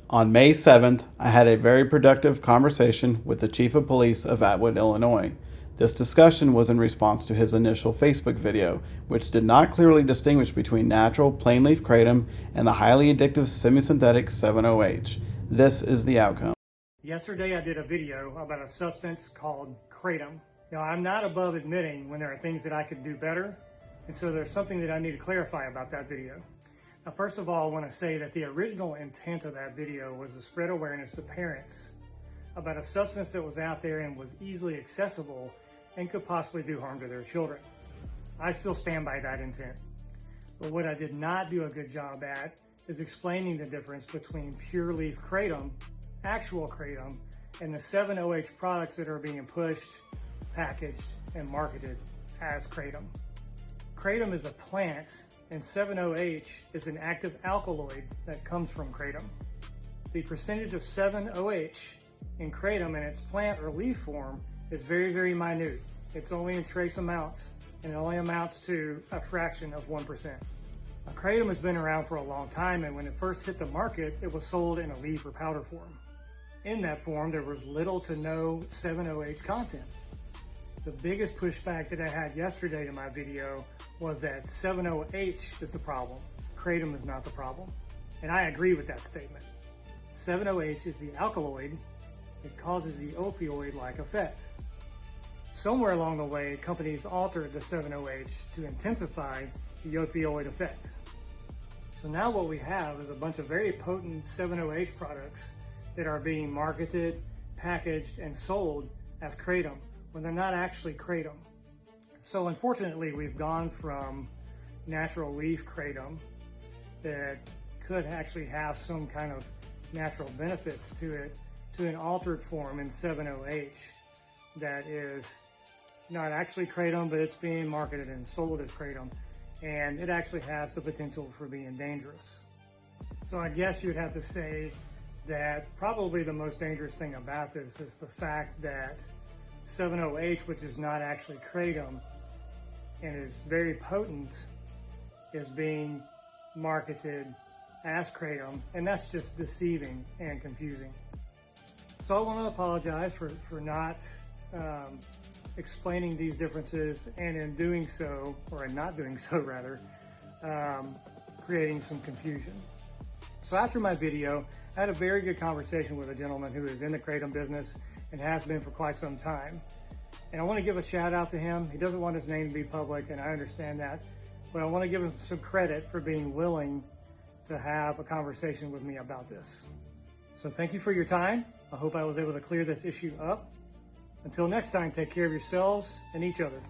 On May 7th, I had a very productive conversation with the Chief of Police of Atwood, Illinois. This discussion was in response to his initial Facebook video, which did not clearly distinguish between natural plain leaf kratom and the highly addictive semi-synthetic 7-OH. This is the outcome. Yesterday I did a video about a substance called kratom. Now, I'm not above admitting when there are things that I could do better, and so there's something that I need to clarify about that video. Now, first of all, I want to say that the original intent of that video was to spread awareness to parents about a substance that was out there and was easily accessible and could possibly do harm to their children. I still stand by that intent. But what I did not do a good job at is explaining the difference between pure leaf kratom, actual kratom, and the 7-OH products that are being pushed, packaged, and marketed as kratom. Kratom is a plant, and 7-OH is an active alkaloid that comes from kratom. The percentage of 7-OH in kratom in its plant or leaf form is very, very minute. It's only in trace amounts, and it only amounts to a fraction of 1%. Now, kratom has been around for a long time, and when it first hit the market, it was sold in a leaf or powder form. In that form, there was little to no 7-OH content. The biggest pushback that I had yesterday in my video was that 7-OH is the problem. Kratom is not the problem. And I agree with that statement. 7-OH is the alkaloid. It causes the opioid-like effect. Somewhere along the way, companies altered the 7-OH to intensify the opioid effect. So now what we have is a bunch of very potent 7-OH products that are being marketed, packaged, and sold as kratom when they're not actually kratom. So unfortunately, we've gone from natural leaf kratom that could actually have some kind of natural benefits to it to an altered form in 7-OH that is not actually kratom, but it's being marketed and sold as kratom, and it actually has the potential for being dangerous. So I guess you'd have to say that probably the most dangerous thing about this is the fact that 7-OH, which is not actually kratom and is very potent, is being marketed as kratom, and that's just deceiving and confusing. So I want to apologize for not explaining these differences, and in doing so, or in not doing so rather, creating some confusion. So after my video, I had a very good conversation with a gentleman who is in the kratom business and has been for quite some time. And I want to give a shout out to him. He doesn't want his name to be public, and I understand that, but I want to give him some credit for being willing to have a conversation with me about this. So thank you for your time. I hope I was able to clear this issue up. Until next time, take care of yourselves and each other.